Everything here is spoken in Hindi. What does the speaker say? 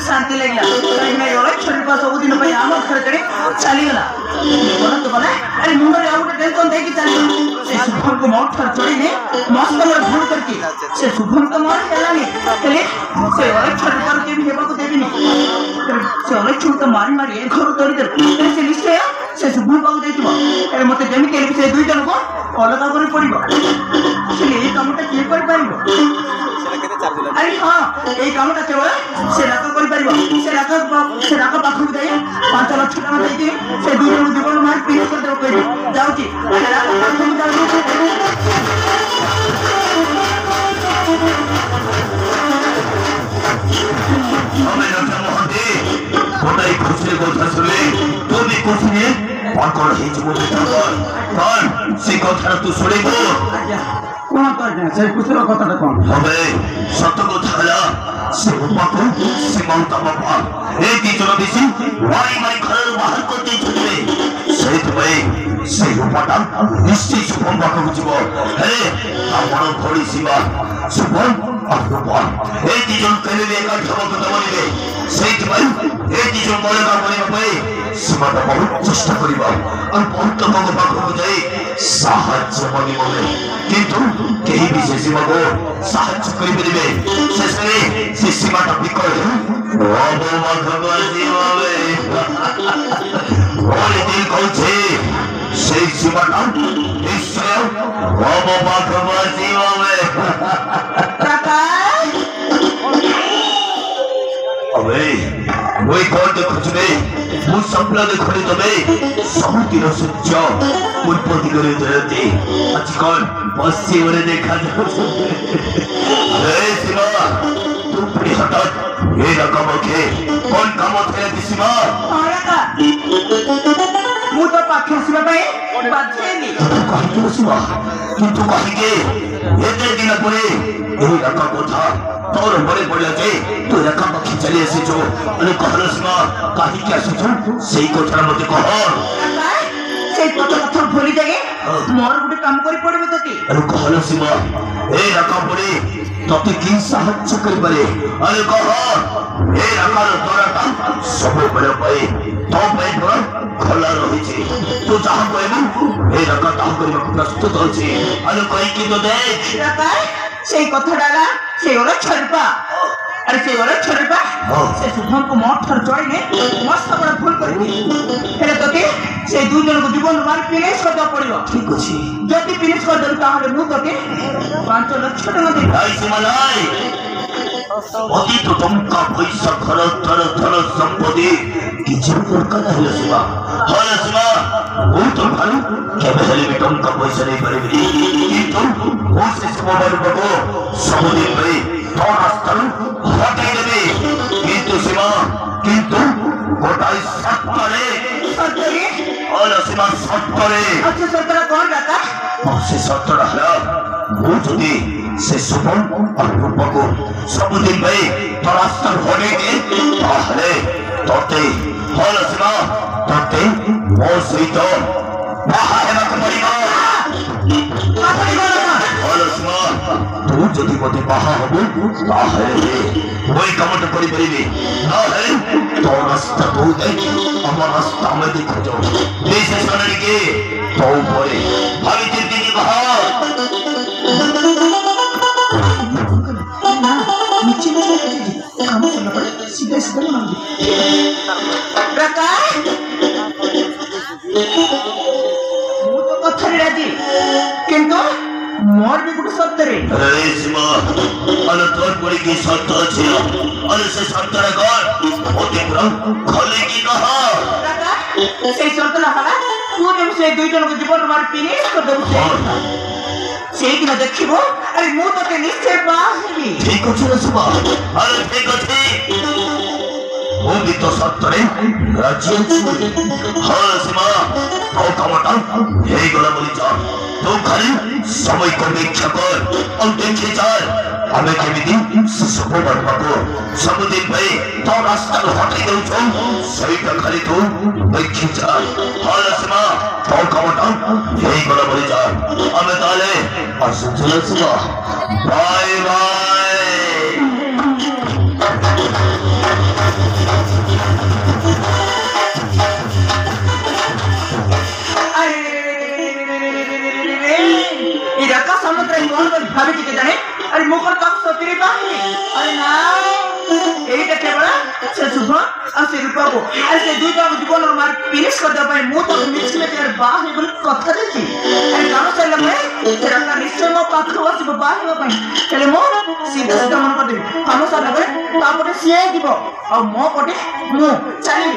शांति लगला कहीं नहीं होला छोटी पास सब दिन पे आम घर करे चली गला बोला तो बोला अरे मुंडा रे आउट टेंशन दे की चली से शुभम को मौत कर छोड़ी ने मस्त मोर भूल करके से शुभम को मार चला नहीं चले से वाला छोटी पर के भी हेबा को देबी नहीं से वाला छोटा मारी मारी एक घर तोड़ी दे से लिस्ट है से शुभम को देतिबो अरे मते जेमी के से दुई जन को अलग करे पड़िबो से ए कामटा के कर पाइबो अरे हाँ ये कामटा केवल से राका कर पारिबो से राका पाखु जाई 5 लाख टका देई से दुई जन जीवन मार पीस कर देबो कहि जाऊ छी से राका पाखु जाऊ हमें डॉक्टर मोहंती कोटाई खुशी কথা শুনে তুমি কোথায় কোন কোন হিজ বলে কোন সে কথা তুই শুনিবো কোন কর না সে খুশির কথাটা কোন হবে সত্য কথা হলো সে উপকু সীমান্ত বাবা এই দিজন বেশি ওই মারি ঘরের বাহার করতে চলবে সেই তুমি সেই উপটা নিশ্চয় শুভম বাবা বুঝিব হে আমার ঘড়ি সীমা শুভম অপরূপা এই দিজন কেলে একা ঝগড়া কথা বলিবে সেই তুমি এই দিজন বলে না বলিবা পাই সীমাটা বহুত চেষ্টা করিবা আর বহুত লোক পাখু যাই সাহায্য মাগিবে কিন্তু কেহি বিশেষ সীমাকে সাহায্য করিবে শেষে সে সীমাটা বিকল ভগবান জীববে বলে দিল কইছে সেই সীমাটা নিশ্চয় ভগবান জীববে কাকা अबे वही कौन देखो तुम्हें वो सपना देखो नहीं तुम्हें समुद्र सच्चा उन पर दिखने देते अच्छी कौन बस से उन्हें देखा जाओ अरे सिमा तुम अपनी हटात ये रकम के कौन काम होते हैं सिमा अरे का मु तो पाखे सिमा भाई बाजे नहीं कहीं तो सिमा किंतु कहीं के ये दिन परे यही रकम को था तोर बड़े बड़े जे तो रकम पक्षी चले ऐसे जो अरे कहलो सिमा कहीं क्या सोचो सही को थोड़ा मत कहो সেই কথা ভুলি যাগে মোর গুটে কাম করি পড়িব তোকে अरे कहलो सिमा ए रकम पड़े तोते की साহায্য करि पारे अरे कहो ए रकम तोराटा सब बड़े पाए तो पे पर खोला रही छे तो जहां कहबू ए रकम काम करिबा प्रस्तुत होछे अरे कहि की तो देख রাকা সেই কথাটা সেই ওরা ছড়পা अरे से वाला छड़पा से शुभम को मौत कर जोड़ने मस्त बड़ा भूल करती हेले तोके से दुई जन को जीवन मार फिनिश करता पड़िबो ठीक अछि जति फिनिश कर देल ताहले मु तोके 5 लाख टका दे आई सिमलाई अति तो टंका पैसा खर थर थर संपत्ति किछि दरकार हले सिमा हले सिमा ओ तो भालू केबे हेले भी टंका पैसा नहीं परिबि किंतु ओ से मोबाइल बको सबदिन भाई तो रास्ता हटाई देबे किंतु सिमा किंतु गोटाई सत्तरे और सिमा सत्तरे अच्छा सत्तरा कौन रखा से सत्तरा हला वो जदी से शुभम और रूपको सबदिन भाई तो रास्ता होने के ताहले तोते हल सिमा तोते वो सहित बाहर है मत परिबा हल सिमा तू जदी मते बाहा हबो ताहले ওই কামটা করি পারিবি না হে তো রাস্তা তো দেখ আমার রাস্তা আমি দেখো যাও এই শেষনে কি তো পরে ভাবি চিন্তি কি বাহা ना नीचे में काम करना पड़े सीधे सीधे ना रका वो तो पत्थर राजी किंतु मोर भी गुड सत्तरे अरे सिमा अन तोर पड़ी की सत्त আছে अरे से सत्तर कर ओते पुरा खले की कहा रका से सत्तला हला तू जब से दुई जन को जीवन मार फिनिश कर दे সেই দিন দেখিব আরে মু তোকে নিশ্চয় পাহিবি ঠিক আছে সিমা আরে ঠিক আছে ও भी तो सत्तरे রাজি আছে হ্যাঁ সিমা তো কামটা এই গলা বলি যা तो खाली समय को व्याख्या कर और देखे जाए हमें केमिति सुसुको बर्बाको सबदिन भाई तो रास्ता हटे गयो छौ सही का खाली तो देखे जाए हाल सिमा तो कामटा यही गला बोली जा हमें ताले और सुचल सिमा बाय बाय भाभी के जाने अरे मुखर तक सतरी बाकी अरे ना এইটা কেবল সে শুভ আর সে রূপকো আর সে দুইটা জীবন মার ফিনিশ করতে পাই মু তো মিক্স মে তের বাহ এগুলো কথা দেখি আর কাম চাইলে মে তেরা কা নিশ্চয় মো পাখু আসিব বাহ হেবা পাই তাহলে মো সিধা সিধা মন করে দেবি কাম চাইলে করে তাপরে সিয়ে দিব আর মো পটে মু চালি